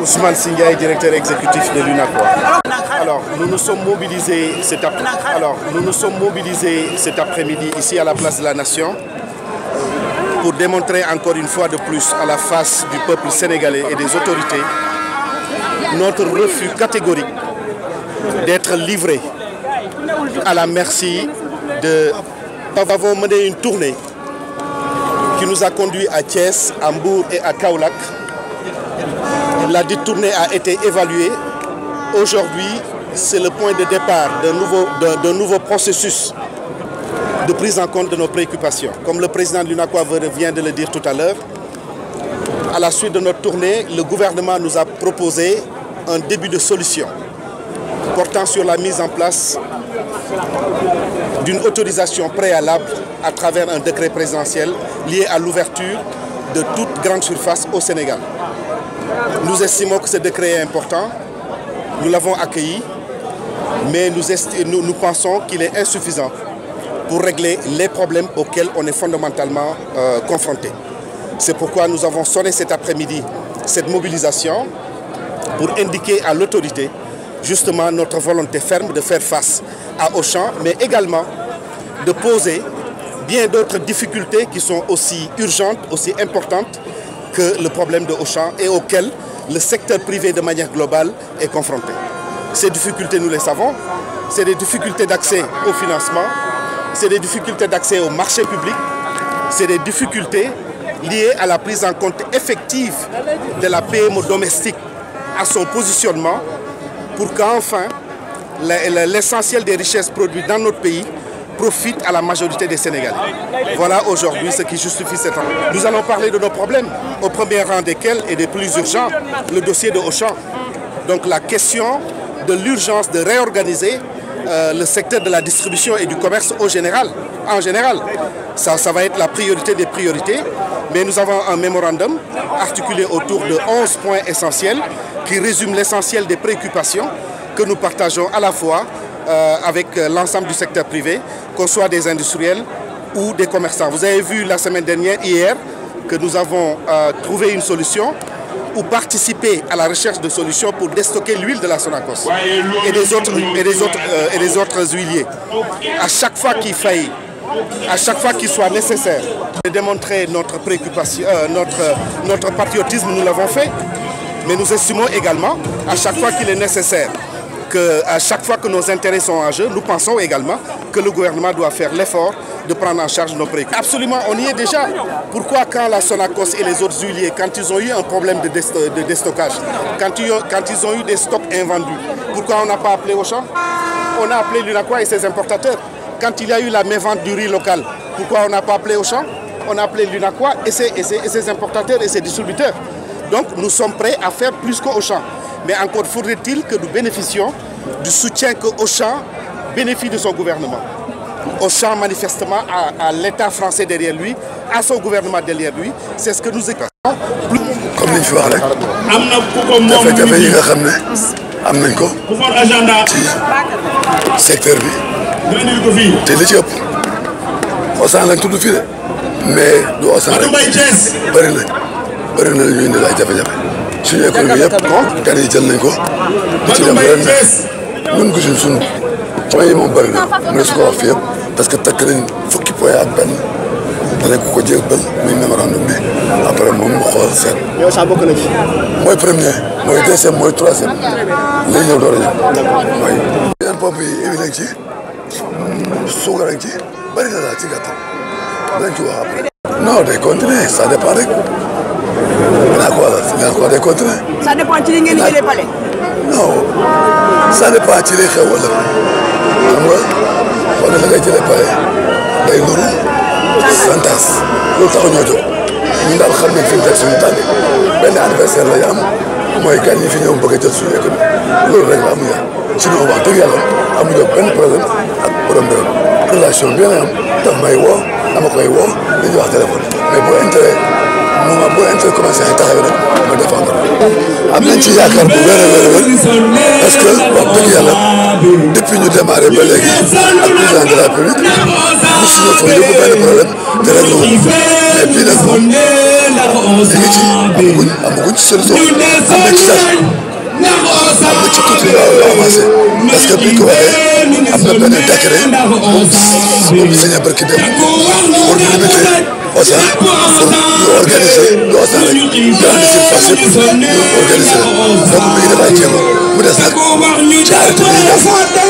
Ousmane Singaï, directeur exécutif de l'UNACOIS. Alors, nous nous sommes mobilisés cet après-midi ici à la place de la Nation pour démontrer encore une fois de plus à la face du peuple sénégalais et des autorités notre refus catégorique d'être livrés à la merci de... Nous avons mené une tournée qui nous a conduits à Thiès, à Mbour et à Kaolack. La dite tournée a été évaluée. Aujourd'hui, c'est le point de départ d'un nouveau processus de prise en compte de nos préoccupations. Comme le président de l'UNACOIS vient de le dire tout à l'heure, à la suite de notre tournée, le gouvernement nous a proposé un début de solution portant sur la mise en place d'une autorisation préalable à travers un décret présidentiel lié à l'ouverture de toute grande surface au Sénégal. Nous estimons que ce décret est important, nous l'avons accueilli, mais nous pensons qu'il est insuffisant pour régler les problèmes auxquels on est fondamentalement confronté. C'est pourquoi nous avons sonné cet après-midi cette mobilisation pour indiquer à l'autorité justement notre volonté ferme de faire face à Auchan, mais également de poser bien d'autres difficultés qui sont aussi urgentes, aussi importantes que le problème de Auchan et auxquelles le secteur privé de manière globale est confronté. Ces difficultés, nous les savons, c'est des difficultés d'accès au financement, c'est des difficultés d'accès au marché public, c'est des difficultés liées à la prise en compte effective de la PME domestique à son positionnement pour qu'enfin l'essentiel des richesses produites dans notre pays profite à la majorité des Sénégalais. Voilà aujourd'hui ce qui justifie cette rencontre. Nous allons parler de nos problèmes, au premier rang desquels et des plus urgents, le dossier de Auchan. Donc la question de l'urgence de réorganiser le secteur de la distribution et du commerce en général. Ça va être la priorité des priorités, mais nous avons un mémorandum articulé autour de 11 points essentiels qui résument l'essentiel des préoccupations que nous partageons à la fois avec l'ensemble du secteur privé, qu'on soit des industriels ou des commerçants. Vous avez vu la semaine dernière, hier, que nous avons trouvé une solution ou participer à la recherche de solutions pour déstocker l'huile de la Sonacos et les autres huiliers. À chaque fois qu'il faille, à chaque fois qu'il soit nécessaire de démontrer notre préoccupation, notre patriotisme, nous l'avons fait. Mais nous estimons également, à chaque fois qu'il est nécessaire, à chaque fois que nos intérêts sont en jeu, nous pensons également que le gouvernement doit faire l'effort de prendre en charge nos préoccupations. Absolument, on y est déjà. Pourquoi quand la Sonacos et les autres huiliers, quand ils ont eu un problème de déstockage, quand ils ont eu des stocks invendus, pourquoi on n'a pas appelé Auchan? On a appelé l'UNACOIS et ses importateurs. Quand il y a eu la mévente du riz local, pourquoi on n'a pas appelé Auchan? On a appelé l'UNACOIS et ses importateurs et ses distributeurs. Donc nous sommes prêts à faire plus qu'Auchan. Mais encore faudrait-il que nous bénéficions du soutien que Auchan bénéficie de son gouvernement. Auchan, manifestement, a l'État français derrière lui, a son gouvernement derrière lui. C'est ce que nous écoutons. Comme li ñu fi wax rek jafe-jafe yi nga xam ne am nañ ko ci secteur bi te li ci ëpp Auchan lañ tudd fii de mais du Auchan rek bëri na ñuy indil ay jafe-jafe suñu économie yëpp gan yi jël nañ ko di ci dem ren ñun gisuñ suñu point yi moom bëri na mu ne su ko wax fii yëpp parce que takk nañ fukki point ak benn danañ ko jébbal muy mémorandum bi après moom mu xool seet. yow sax bokk na ci. mooy premier mooy deuxième mooy troisième lay ñëw door a ñëw mooy. yeneen pompe yi émi nañ ci suukar nañ ci bëri na daal ci gàttal dinañ ci wax après. non day continuer ça dépend rek. L'UNACOIS day continuer. Ça dépend ci li ngeen di jëlee pale. non ça dépend ci li xew wala xam nga wala la ngay jëlee pale day nuru santas loolu taxu ñoo jóg ñun daal xam nañ fi mu teg suñu tànk benn adversaire la ñu am mooy gan yi fi ñëw bëgg a jël suñu économie loolu rek la amuñu sinon wax dëgg yàlla amuñu benn problème ak borom réew relation bi nga am daf may woo dama koy woo dañuy wax téléphone mais bu intérêt commencé ay taxaw rek ma défendre am nañ ci yaakaar bu wér parce que wax dëgg yàlla depuis ñu démarré ba léegi ak président de la République mosu ñu fa yóbbu benn problème te rek la mais bii nag moom ñu ngi ci amaguñ solution am na ci sax am na ci tuuti lu avancé parce que bi ko waxee am na benn décret moom sañ a barki dem pour limiter Auchan pour ñu organiser lu Auchan rek grande surface yëpp ñu organiser donc mi ngi def ay jéego mu des nag ci arrêté bi ñu def